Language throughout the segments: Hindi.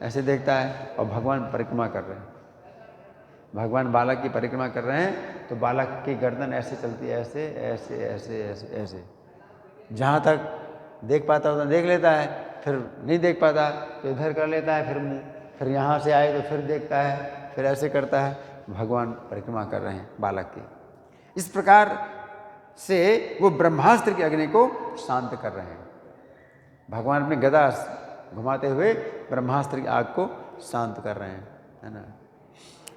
ऐसे देखता है और भगवान परिक्रमा कर रहे हैं, भगवान बालक की परिक्रमा कर रहे हैं, तो बालक की गर्दन ऐसे चलती है, ऐसे ऐसे ऐसे ऐसे ऐसे, जहाँ तक देख पाता उतना देख लेता है, फिर नहीं देख पाता तो इधर कर लेता है, फिर मुँह, फिर यहाँ से आए तो फिर देखता है, फिर ऐसे करता है। भगवान परिक्रमा कर रहे हैं बालक की। इस प्रकार से वो ब्रह्मास्त्र की अग्नि को शांत कर रहे हैं। भगवान अपनी गदा घुमाते हुए ब्रह्मास्त्र की आग को शांत कर रहे हैं, है ना।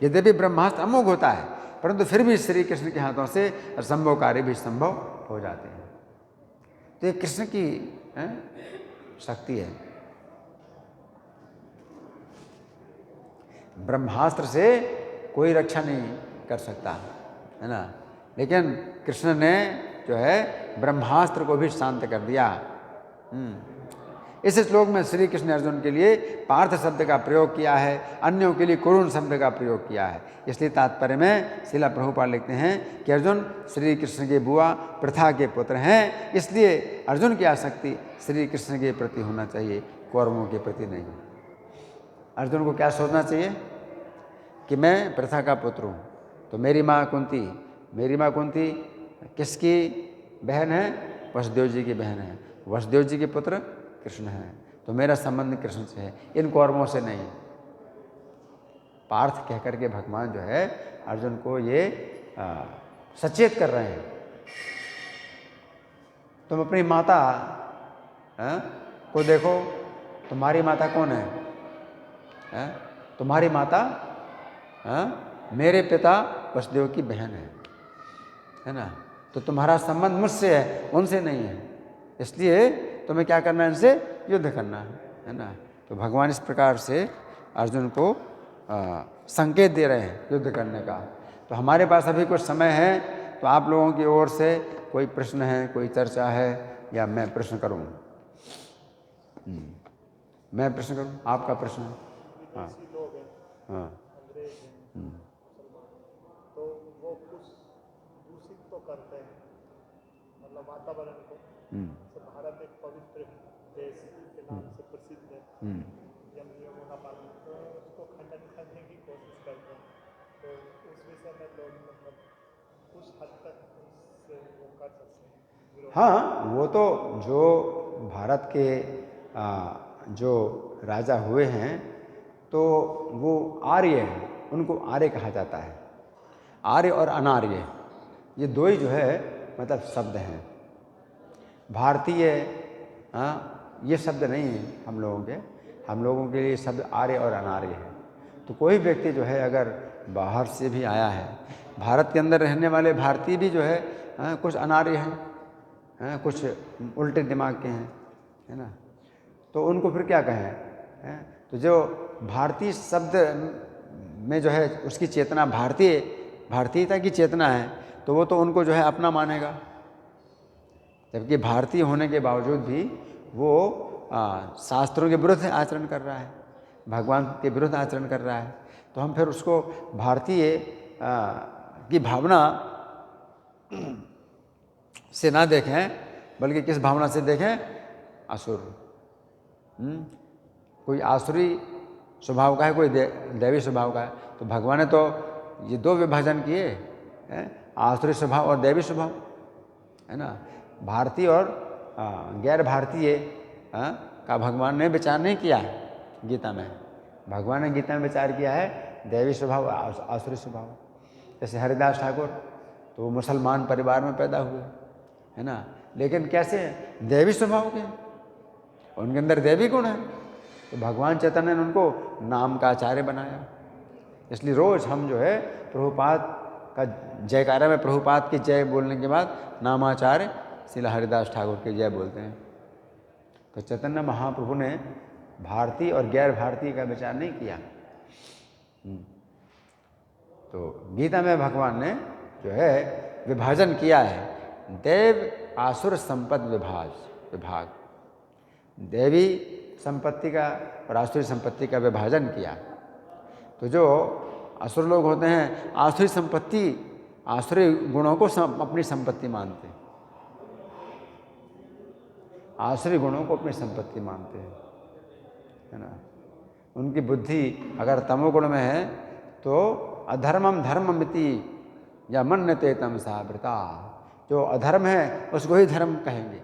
यद्यपि ब्रह्मास्त्र अमोघ होता है, परंतु फिर भी श्री कृष्ण के हाथों से असंभव कार्य भी संभव हो जाते हैं। तो ये कृष्ण की शक्ति है। ब्रह्मास्त्र से कोई रक्षा नहीं कर सकता, है ना, लेकिन कृष्ण ने जो है ब्रह्मास्त्र को भी शांत कर दिया। इस श्लोक में श्री कृष्ण अर्जुन के लिए पार्थ शब्द का प्रयोग किया है, अन्यों के लिए कुरुन शब्द का प्रयोग किया है। इसलिए तात्पर्य में श्रील प्रभुपाद लिखते हैं कि अर्जुन श्री कृष्ण के बुआ प्रथा के पुत्र हैं, इसलिए अर्जुन की आसक्ति श्री कृष्ण के प्रति होना चाहिए, कौरवों के प्रति नहीं। अर्जुन को क्या सोचना चाहिए कि मैं प्रथा का पुत्र हूँ, तो मेरी माँ कुंती किसकी बहन है? वसुदेव जी की बहन है, वसुदेव जी के पुत्र कृष्ण हैं, तो मेरा संबंध कृष्ण से है, इन कौरवों से नहीं। पार्थ कह करके भगवान जो है अर्जुन को ये सचेत कर रहे हैं। तुम अपनी माता को देखो, तुम्हारी माता कौन है? तुम्हारी माता मेरे पिता वसुदेव की बहन है ना, तो तुम्हारा संबंध मुझसे है, उनसे नहीं है, इसलिए तुम्हें क्या करना है? इनसे युद्ध करना है ना। तो भगवान इस प्रकार से अर्जुन को संकेत दे रहे हैं युद्ध करने का। तो हमारे पास अभी कुछ समय है, तो आप लोगों की ओर से कोई प्रश्न है, कोई चर्चा है, या मैं प्रश्न करूं? मैं प्रश्न करूं? आपका प्रश्न है? हाँ हाँ। तो वो कुछ दूषित तो करते हैं, मतलब वातावरण को। भारत एक पवित्र देश के नाम से प्रसिद्ध है, यमुना पालन, तो उसको खंडन करने की कोशिश करते हैं। तो उस विषय में लोग मतलब कुछ हद तक उससे वो कर सकते हैं। हाँ, वो तो जो भारत के जो राजा हुए हैं, तो वो आर्य हैं, उनको आर्य कहा जाता है। आर्य और अनार्य ये दो ही जो है मतलब शब्द हैं। भारतीय ये शब्द नहीं है हम लोगों के लिए शब्द आर्य और अनार्य है। तो कोई व्यक्ति जो है अगर बाहर से भी आया है, भारत के अंदर रहने वाले भारतीय भी जो है कुछ अनार्य हैं, कुछ उल्टे दिमाग के हैं, है ना, तो उनको फिर क्या कहें? तो जो भारतीय शब्द में जो है उसकी चेतना भारतीयता की चेतना है, तो वो तो उनको जो है अपना मानेगा, जबकि भारतीय होने के बावजूद भी वो शास्त्रों के विरुद्ध आचरण कर रहा है, भगवान के विरुद्ध आचरण कर रहा है। तो हम फिर उसको भारतीय की भावना से ना देखें, बल्कि किस भावना से देखें? असुर। कोई आसुरी स्वभाव का है, कोई दैवी स्वभाव का है। तो भगवान ने तो ये दो विभाजन किए हैं, आसुरी स्वभाव और दैवी स्वभाव, है ना। भारतीय और गैर भारतीय का भगवान ने विचार नहीं किया है गीता में। भगवान ने गीता में विचार किया है दैवी स्वभाव, आसुरी स्वभाव। जैसे हरिदास ठाकुर तो वो मुसलमान परिवार में पैदा हुए, है ना, लेकिन कैसे? दैवी स्वभाव के, उनके अंदर दैवी गुण है। तो भगवान चैतन्य ने उनको नाम का आचार्य बनाया। इसलिए रोज हम जो है प्रभुपाद का जयकारा में प्रभुपाद की जय बोलने के बाद नामाचार्य श्रील हरिदास ठाकुर की जय बोलते हैं। तो चैतन्य महाप्रभु ने भारतीय और गैर भारतीय का विचार नहीं किया। तो गीता में भगवान ने जो है विभाजन किया है, देव आसुर संपद विभाग, देवी संपत्ति का और आसुरी संपत्ति का विभाजन किया। तो जो असुर लोग होते हैं आसुरी गुणों को अपनी संपत्ति मानते हैं, आसुरी गुणों को अपनी संपत्ति मानते हैं, है ना। उनकी बुद्धि अगर तमोगुण में है तो अधर्मम धर्ममिति या मन्यते तमसा वृता, जो अधर्म है उसको ही धर्म कहेंगे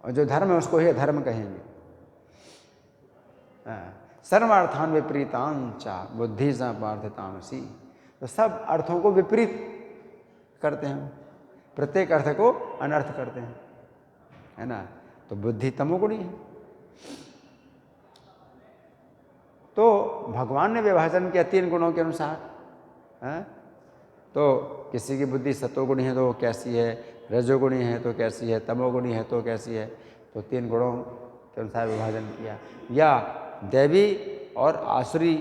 और जो धर्म है उसको ही अधर्म कहेंगे। सर्वार्थान विपरीतांचा बुद्धि सा पार्थ तामसी, तो सब अर्थों को विपरीत करते हैं, प्रत्येक अर्थ को अनर्थ करते हैं, है ना। तो बुद्धि तमोगुणी है। तो भगवान ने विभाजन किया 3 गुणों के अनुसार, है? तो किसी की बुद्धि सतोगुणी है तो कैसी है, रजोगुणी है तो कैसी है, तमोगुणी है तो कैसी है, तो 3 गुणों के अनुसार विभाजन किया। या दैवी और आसुरी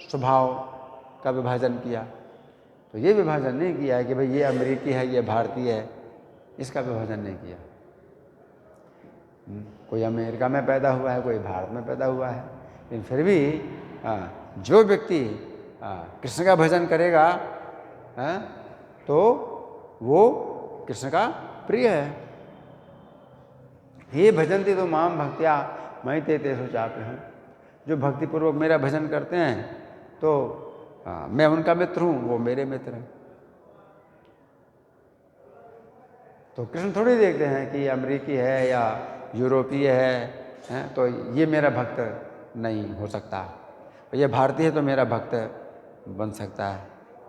स्वभाव का विभाजन किया, तो ये विभाजन नहीं किया है कि भाई ये अमेरिकी है ये भारतीय है, इसका विभाजन नहीं किया। कोई अमेरिका में पैदा हुआ है, कोई भारत में पैदा हुआ है, लेकिन फिर भी जो व्यक्ति कृष्ण का भजन करेगा तो वो कृष्ण का प्रिय है। हे भजन्ति तो माम भक्त्या मयि ते तेषु चाप्यहम्, जो भक्तिपूर्वक मेरा भजन करते हैं तो मैं उनका मित्र हूँ, वो मेरे मित्र हैं। तो कृष्ण थोड़ी देखते हैं कि अमेरिकी है या यूरोपीय है, तो ये मेरा भक्त नहीं हो सकता, ये भारतीय है तो मेरा भक्त बन सकता है।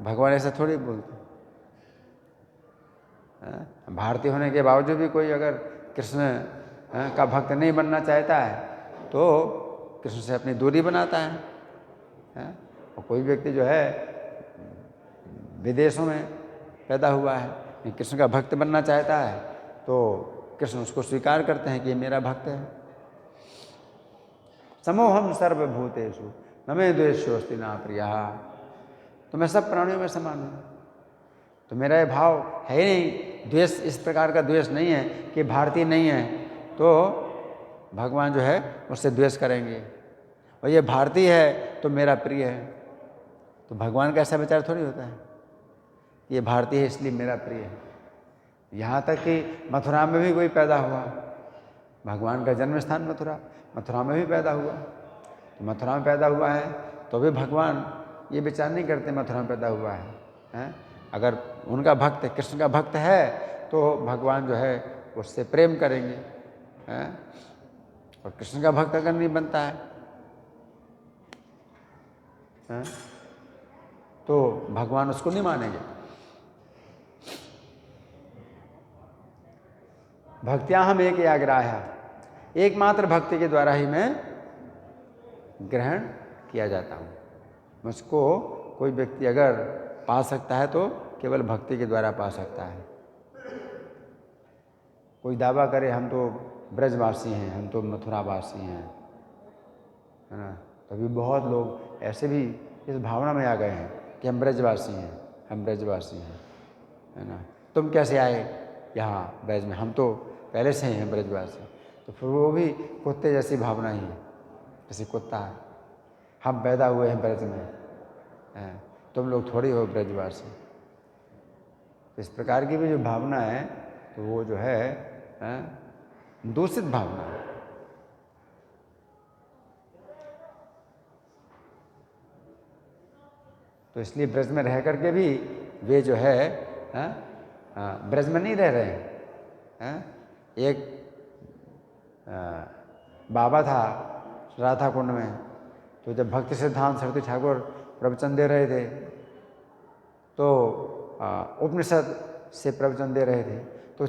भगवान ऐसा थोड़ी बोलते हैं। भारतीय होने के बावजूद भी कोई अगर कृष्ण का भक्त नहीं बनना चाहता है तो कृष्ण से अपनी दूरी बनाता है। और कोई व्यक्ति जो है विदेशों में पैदा हुआ है, कृष्ण का भक्त बनना चाहता है तो कृष्ण उसको स्वीकार करते हैं कि ये मेरा भक्त है। समोहम सर्वभूतेषु न मे द्वेष्योऽस्ति न प्रियः, तो मैं सब प्राणियों में समान हूँ। तो मेरा ये भाव है ही नहीं, द्वेष इस प्रकार का द्वेष नहीं है कि भारतीय नहीं है तो भगवान जो है उससे द्वेष करेंगे, और ये भारतीय है तो मेरा प्रिय है। तो भगवान का ऐसा विचार थोड़ी होता है कि ये भारतीय है इसलिए मेरा प्रिय है। यहाँ तक कि मथुरा में भी कोई पैदा हुआ, भगवान का जन्म स्थान मथुरा में भी पैदा हुआ, तो मथुरा में पैदा हुआ है तो भी भगवान ये विचार नहीं करते मथुरा में पैदा हुआ है। अगर उनका भक्त कृष्ण का भक्त है तो भगवान जो है उससे प्रेम करेंगे, और कृष्ण का भक्त अगर नहीं बनता है तो भगवान उसको नहीं मानेंगे। भक्त्या हम एक आग्राह्य, एकमात्र भक्ति के द्वारा ही मैं ग्रहण किया जाता हूँ। मुझको कोई व्यक्ति अगर पा सकता है तो केवल भक्ति के द्वारा पा सकता है। कोई दावा करे हम तो ब्रजवासी हैं, हम तो मथुरावासी हैं, है ना, तभी बहुत लोग ऐसे भी इस भावना में आ गए हैं कि हम ब्रजवासी हैं, हम ब्रजवासी हैं, है ना। तुम कैसे आए यहाँ ब्रज में, हम तो पहले से ही हैं ब्रजवासी। तो फिर वो भी कुत्ते जैसी भावना ही है, जैसे कुत्ता है, हम पैदा हुए हैं ब्रज में, तुम लोग थोड़ी हो ब्रजवासी। इस प्रकार की भी जो भावना है तो वो जो है दूषित भावना है। तो इसलिए ब्रज में रह करके भी वे जो है ब्रज में नहीं रह रहे हैं। एक बाबा था राधा कुंड में, तो जब भक्ति सिद्धांत सरस्वती ठाकुर प्रवचन दे रहे थे तो उपनिषद से प्रवचन दे रहे थे, तो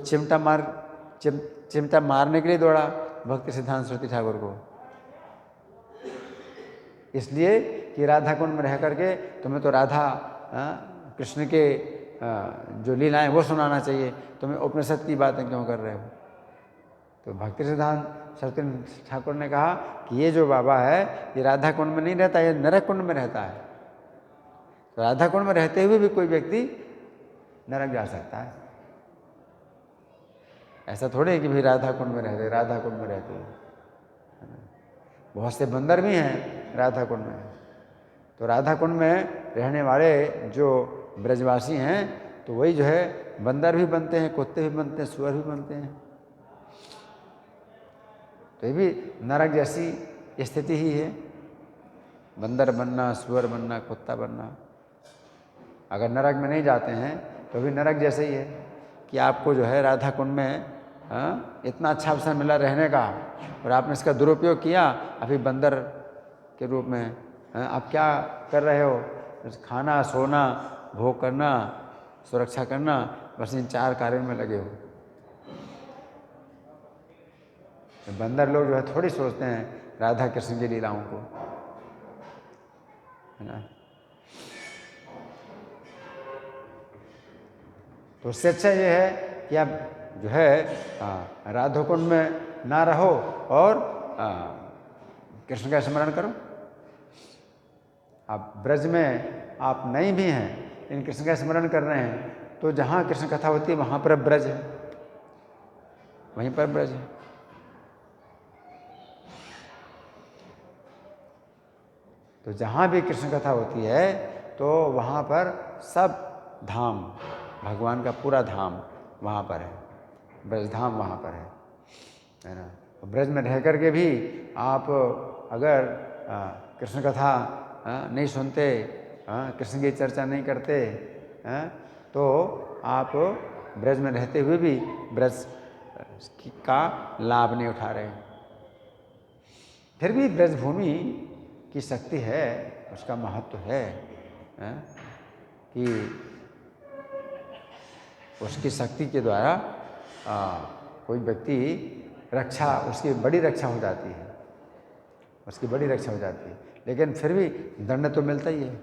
चिमटा मारने के लिए दौड़ा भक्ति सिद्धांत सरस्वती ठाकुर को, इसलिए कि राधा कुंड में रह करके तुम्हें तो राधा कृष्ण के जो लीलाएं वो सुनाना चाहिए, तुम्हें उपनिषद की बातें क्यों कर रहे हो। तो भक्ति सिद्धांत सरस्वती ठाकुर ने कहा कि ये जो बाबा है ये राधा कुंड में नहीं रहता, ये नरक कुंड में रहता है। तो राधा कुंड में रहते हुए भी कोई व्यक्ति नरक जा सकता है। ऐसा थोड़े है कि भाई राधा कुंड में रहते, राधा कुंड में रहते हैं, बहुत से बंदर भी हैं राधा कुंड में। तो राधा कुंड में रहने वाले जो ब्रजवासी हैं तो वही जो है बंदर भी बनते हैं, कुत्ते भी बनते हैं, सुअर भी बनते हैं। तो ये भी नरक जैसी स्थिति ही है। बंदर बनना, सुअर बनना, कुत्ता बनना। अगर नरक में नहीं जाते हैं तो भी नरक जैसे ही है कि आपको जो है राधा कुंड में इतना अच्छा अवसर मिला रहने का और आपने इसका दुरुपयोग किया, अभी बंदर के रूप में आप क्या कर रहे हो? खाना, सोना, भोग करना, सुरक्षा करना, बस इन 4 कार्यों में लगे हो। तो बंदर लोग जो है थोड़ी सोचते हैं राधा कृष्ण की लीलाओं को, है ना। तो उससे अच्छा ये है कि आप जो है राधा कुंड में ना रहो और कृष्ण का स्मरण करो। आप ब्रज में आप नहीं भी हैं लेकिन कृष्ण का स्मरण कर रहे हैं, तो जहाँ कृष्ण कथा होती है वहाँ पर ब्रज है, वहीं पर ब्रज है। तो जहाँ भी कृष्ण कथा होती है तो वहाँ पर सब धाम, भगवान का पूरा धाम वहाँ पर है, ब्रज धाम वहाँ पर है ना। तो ब्रज में रह कर के भी आप अगर कृष्ण कथा नहीं सुनते, कृष्ण की चर्चा नहीं करते, तो आप ब्रज में रहते हुए भी ब्रज का लाभ नहीं उठा रहे। फिर भी ब्रजभूमि की शक्ति है, उसका महत्व है, कि उसकी शक्ति के द्वारा कोई व्यक्ति रक्षा, उसकी बड़ी रक्षा हो जाती है, उसकी बड़ी रक्षा हो जाती है। लेकिन फिर भी दंड तो मिलता ही है।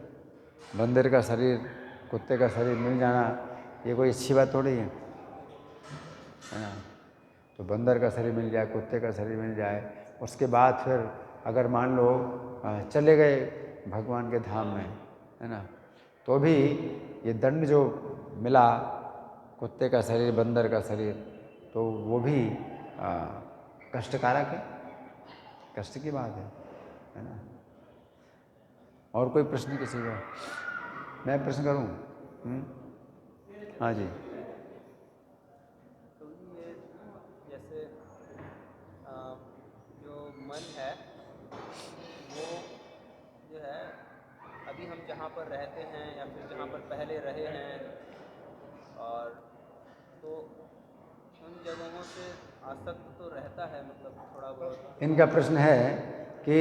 बंदर का शरीर, कुत्ते का शरीर मिल जाना ये कोई अच्छी बात थोड़ी है ना। तो बंदर का शरीर मिल जाए, कुत्ते का शरीर मिल जाए, उसके बाद फिर अगर मान लो चले गए भगवान के धाम में, है ना, तो भी ये दंड जो मिला, कुत्ते का शरीर, बंदर का शरीर, तो वो भी कष्टकारक है, कष्ट की बात है ना। और कोई प्रश्न किसी का? मैं प्रश्न करूं? हाँ जी। तो ये जैसे जो मन है वो जो है अभी हम जहाँ पर रहते हैं या फिर जहाँ पर पहले रहे हैं, और तो उन जगहों से आसक्त तो रहता है, मतलब थोड़ा बहुत। इनका प्रश्न है कि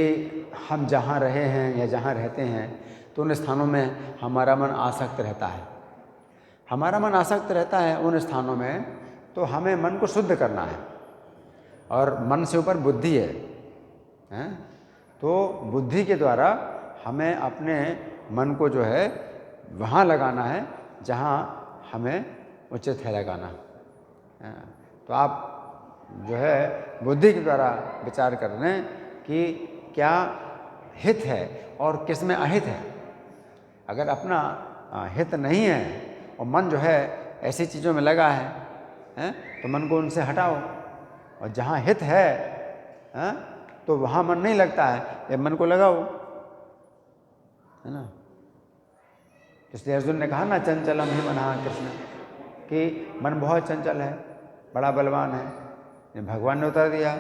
हम जहाँ रहे हैं या जहाँ रहते हैं तो उन स्थानों में हमारा मन आसक्त रहता है। हमारा मन आसक्त रहता है उन स्थानों में, तो हमें मन को शुद्ध करना है, और मन से ऊपर बुद्धि है? तो बुद्धि के द्वारा हमें अपने मन को जो है वहाँ लगाना है जहाँ हमें उचित है लगाना। तो आप जो है बुद्धि के द्वारा विचार कर रहे हैं कि क्या हित है और किस में अहित है। अगर अपना हित नहीं है और मन जो है ऐसी चीज़ों में लगा है, तो मन को उनसे हटाओ, और जहाँ हित है, तो वहाँ मन नहीं लगता है, ये मन को लगाओ, है ना। इसलिए अर्जुन ने कहा ना, चंचलम ही मनः कृष्ण, कि मन बहुत चंचल है, बड़ा बलवान है। भगवान ने उतर दिया,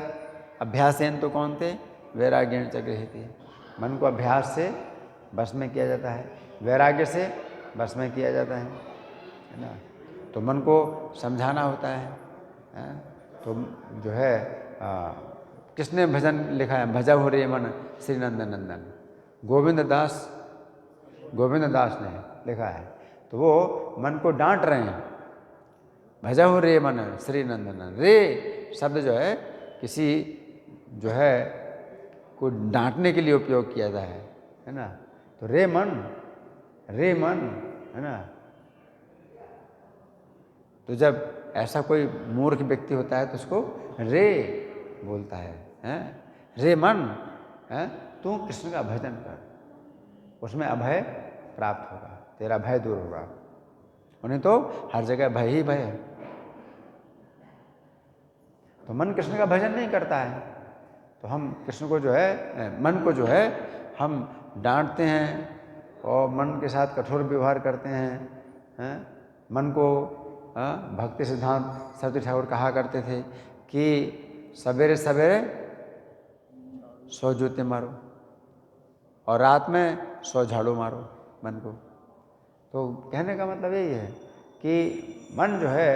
अभ्यासेन तो कौनते वैराग्येण च गृह्यते। मन को अभ्यास से बस में किया जाता है, वैराग्य से बस में किया जाता है ना। तो मन को समझाना होता है। तो जो है किसने भजन लिखा है? भजा हो रे मन श्री नंदन नंदन, गोविंद दास ने लिखा है। तो वो मन को डांट रहे हैं, भजा हो रे मन श्री नंदन। रे शब्द जो है किसी जो है को डांटने के लिए उपयोग किया जाता है ना। तो रे मन है ना। तो जब ऐसा कोई मूर्ख व्यक्ति होता है तो उसको रे बोलता है? रे मन, तू कृष्ण का भजन कर, उसमें अभय प्राप्त होगा, तेरा भय दूर होगा। उन्हें तो हर जगह भय ही भय है। तो मन कृष्ण का भजन नहीं करता है, तो हम कृष्ण को जो है, मन को जो है हम डांटते हैं और मन के साथ कठोर व्यवहार करते हैं। मन को भक्ति सिद्धांत सरस्वती ठाकुर कहा करते थे कि सवेरे सवेरे 100 जूते मारो, और रात में 100 झाड़ू मारो मन को। तो कहने का मतलब यही है कि मन जो है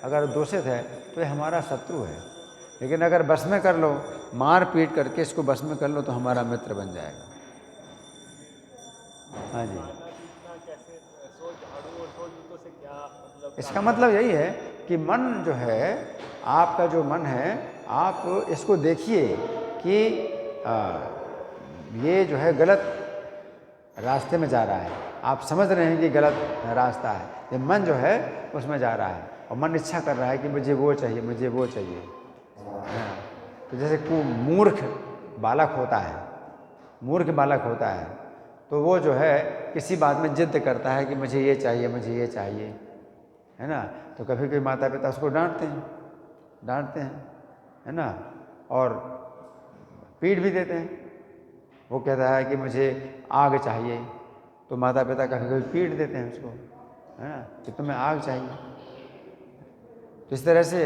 अगर दूषित है तो ये हमारा शत्रु है, लेकिन अगर बस में कर लो, मार पीट करके इसको बस में कर लो तो हमारा मित्र बन जाएगा। हाँ जी, खाना पीना कैसे 100 झाड़ू और 100 जूतों से क्या मतलब? इसका मतलब यही है कि मन जो है, आपका जो मन है, आप इसको देखिए कि ये जो है गलत रास्ते में जा रहा है। आप समझ रहे हैं कि गलत रास्ता है, ये मन जो है उसमें जा रहा है और मन इच्छा कर रहा है कि मुझे वो चाहिए, मुझे वो चाहिए। हाँ, तो जैसे को मूर्ख बालक होता है, मूर्ख बालक होता है तो वो जो है किसी बात में जिद करता है कि मुझे ये चाहिए, मुझे ये चाहिए, है ना। तो कभी कभी माता पिता उसको डांटते हैं, है ना, और पीट भी देते हैं। वो कहता है कि मुझे आग चाहिए, तो माता पिता कभी कभी पीट देते हैं उसको, है ना, कि तुम्हें आग चाहिए। तो इस तरह से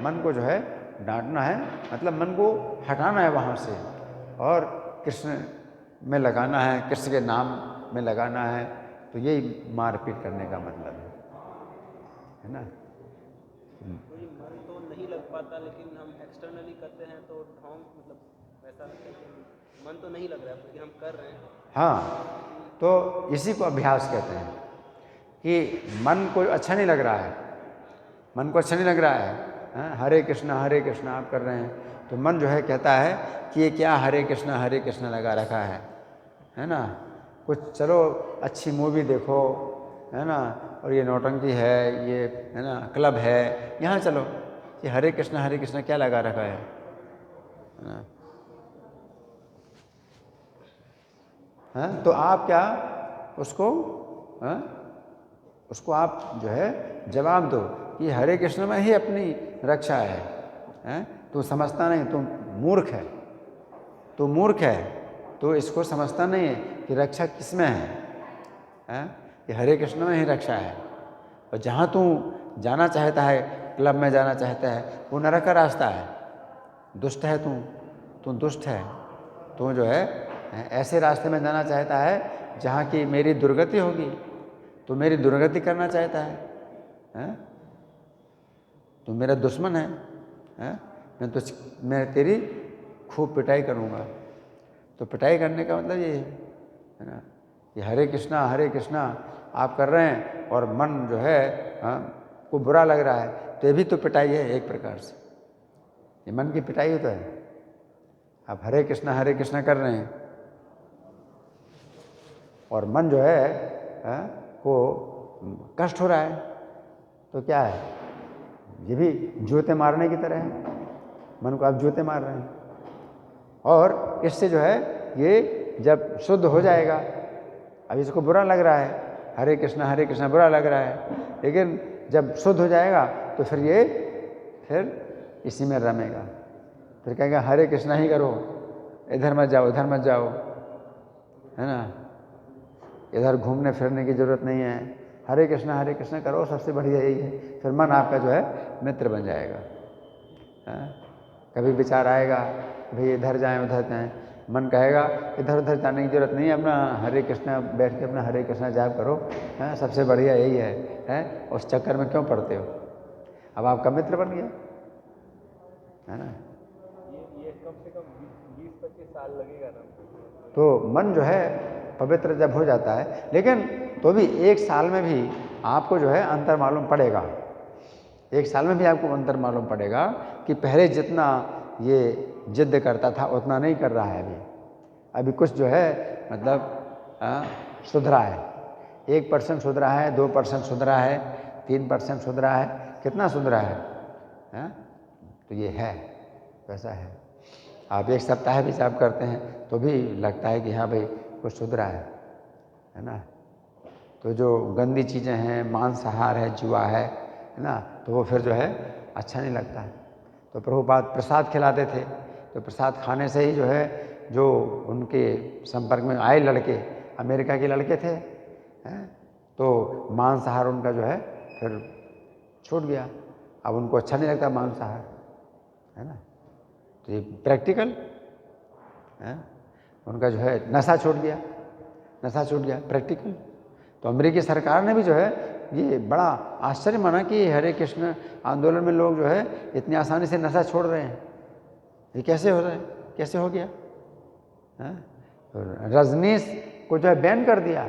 मन को जो है डांटना है, मतलब मन को हटाना है वहाँ से और कृष्ण में लगाना है, कृष्ण के नाम में लगाना है। तो यही मारपीट करने का मतलब है ना। कोई मन तो नहीं लग पाता, लेकिन हम एक्सटर्नली करते हैं तो ढोंग मतलब वैसा लगता है कि मन तो नहीं लग रहा है क्योंकि हम कर रहे हैं। हाँ, तो इसी को अभ्यास कहते हैं कि मन को अच्छा नहीं लग रहा है, मन को अच्छा नहीं लग रहा है, हाँ, हरे कृष्णा आप कर रहे हैं तो मन जो है कहता है कि ये क्या हरे कृष्णा लगा रखा है ना। कुछ चलो अच्छी मूवी देखो, है ना, और ये नौटंकी है, ये है ना क्लब है, यहाँ चलो, ये हरे कृष्णा क्या लगा रखा है ना। हाँ, तो आप क्या उसको, हाँ, उसको आप जो है जवाब दो कि हरे कृष्ण में ही अपनी रक्षा है, हैं? तू समझता नहीं, तू मूर्ख है, तू मूर्ख है, तो इसको समझता नहीं है कि रक्षा किस में है, हैं? कि हरे कृष्ण में ही रक्षा है। और जहाँ तू जाना चाहता है, क्लब में जाना चाहता है, वो नरक का रास्ता है, दुष्ट है तू दुष्ट है, तू जो है ऐसे रास्ते में जाना चाहता है जहाँ की मेरी दुर्गति होगी, तो मेरी दुर्गति करना चाहता है, हैं? तो मेरा दुश्मन है, हैं? मैं तेरी खूब पिटाई करूँगा। तो पिटाई करने का मतलब ये है ना कि हरे कृष्णा आप कर रहे हैं और मन जो है, हाँ, को बुरा लग रहा है, तो ये भी तो पिटाई है एक प्रकार से, ये मन की पिटाई होता है। आप हरे कृष्णा कर रहे हैं और मन जो है, हाँ, को कष्ट हो रहा है, तो क्या है, ये भी जूते मारने की तरह है, मन को आप जूते मार रहे हैं। और इससे जो है ये जब शुद्ध हो जाएगा, अब इसको बुरा लग रहा है, हरे कृष्णा बुरा लग रहा है, लेकिन जब शुद्ध हो जाएगा तो फिर ये फिर इसी में रमेगा, फिर कहेगा हरे कृष्णा ही करो, इधर मत जाओ, उधर मत जाओ, है ना, इधर घूमने फिरने की ज़रूरत नहीं है, हरे कृष्णा करो, सबसे बढ़िया यही है। फिर मन आपका जो है मित्र बन जाएगा। हाँ? कभी विचार आएगा भाई इधर जाएं उधर जाएं, मन कहेगा इधर उधर जाने की ज़रूरत नहीं है, अपना हरे कृष्णा बैठ के अपना हरे कृष्णा जाप करो, हाँ, सबसे बढ़िया यही है? उस चक्कर में क्यों पड़ते हो? अब आपका मित्र बन गया, है ना। ये कम से कम 20-25 साल लगेगा ना। तो मन जो है पवित्र जब हो जाता है, लेकिन तो भी 1 साल में भी आपको जो है अंतर मालूम पड़ेगा, 1 साल में भी आपको अंतर मालूम पड़ेगा कि पहले जितना ये जिद करता था उतना नहीं कर रहा है अभी कुछ जो है मतलब सुधरा है, 1% सुधरा है, 2% सुधरा है, 3% सुधरा है, कितना सुधरा है, हाँ? तो ये है, वैसा है। आप 1 सप्ताह भी जाप करते हैं तो भी लगता है कि हाँ भाई कुछ सुधरा है ना। तो जो गंदी चीज़ें हैं, मांसाहार है, जुआ है ना, तो वो फिर जो है अच्छा नहीं लगता है। तो प्रभुपाद प्रसाद खिलाते थे, तो प्रसाद खाने से ही जो है, जो उनके संपर्क में आए लड़के, अमेरिका के लड़के थे, हैं, तो मांसाहार उनका जो है फिर छूट गया, अब उनको अच्छा नहीं लगता मांसाहार, है ना। तो ये प्रैक्टिकल है। उनका जो है नशा छूट गया, नशा छूट गया प्रैक्टिकल। तो अमेरिकी सरकार ने भी जो है ये बड़ा आश्चर्य माना कि हरे कृष्ण आंदोलन में लोग जो है इतनी आसानी से नशा छोड़ रहे हैं, ये कैसे हो रहा है, कैसे हो गया। रजनीश को जो है बैन कर दिया,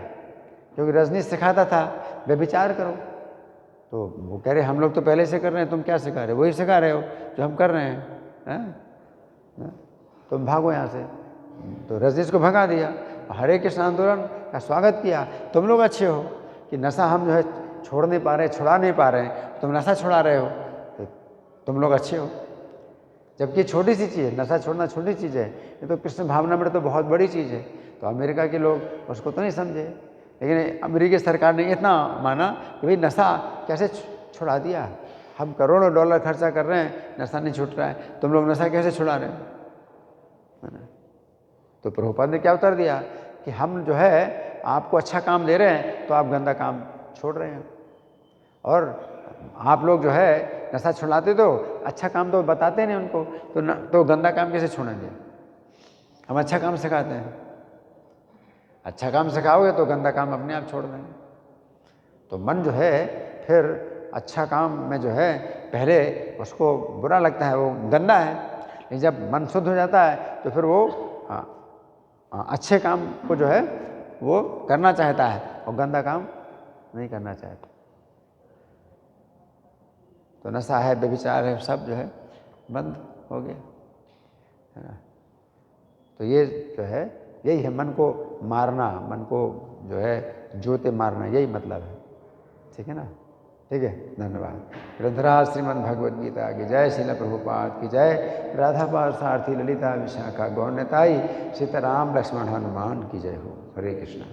क्योंकि रजनीश सिखाता था व्यभिचार करो। तो वो कह रहे हम लोग तो पहले से कर रहे हैं, तुम क्या सिखा रहे हो, वही सिखा रहे हो जो हम कर रहे हैं, तुम भागो यहाँ से। तो रजनीश को भगा दिया, हरे कृष्ण आंदोलन का स्वागत किया। तुम लोग अच्छे हो कि नशा हम जो है छोड़ नहीं पा रहे, छुड़ा नहीं पा रहे हैं, तुम नशा छुड़ा रहे हो, तो तुम लोग अच्छे हो। जबकि छोटी सी चीज़ है, नशा छोड़ना छोटी चीज़ है, ये तो कृष्ण भावना में तो बहुत बड़ी चीज़ है। तो अमेरिका के लोग उसको तो नहीं समझे, लेकिन अमेरिकी सरकार ने इतना माना कि भाई नशा कैसे छुड़ा दिया, हम करोड़ों डॉलर खर्चा कर रहे हैं, नशा नहीं छूट रहा है, तुम लोग नशा कैसे छुड़ा रहे हो। तो प्रभुपाद ने क्या उत्तर दिया कि हम जो है आपको अच्छा काम दे रहे हैं तो आप गंदा काम छोड़ रहे हैं, और आप लोग जो है नशा छुड़ाते तो अच्छा काम तो बताते नहीं उनको, तो गंदा काम कैसे छोड़ेंगे। हम अच्छा काम सिखाते हैं, अच्छा काम सिखाओगे तो गंदा काम अपने आप छोड़ देंगे। तो मन जो है फिर अच्छा काम में जो है पहले उसको बुरा लगता है, वो गंदा है, लेकिन जब मन शुद्ध हो जाता है तो फिर वो अच्छे काम को जो है वो करना चाहता है और गंदा काम नहीं करना चाहता। तो नशा है, व्यभिचार है, सब जो है बंद हो गया, है ना। तो ये जो है यही है मन को मारना, मन को जो है जोते मारना, यही मतलब है। ठीक है ना, ठीक है, धन्यवाद। ग्रंथराज श्रीमद् भगवद गीता की जय, श्रील प्रभुपाद की जय, राधा पार्थसारथी ललिता विशाखा गौर निताई, सीताराम लक्ष्मण हनुमान की जय हो। हरे कृष्णा।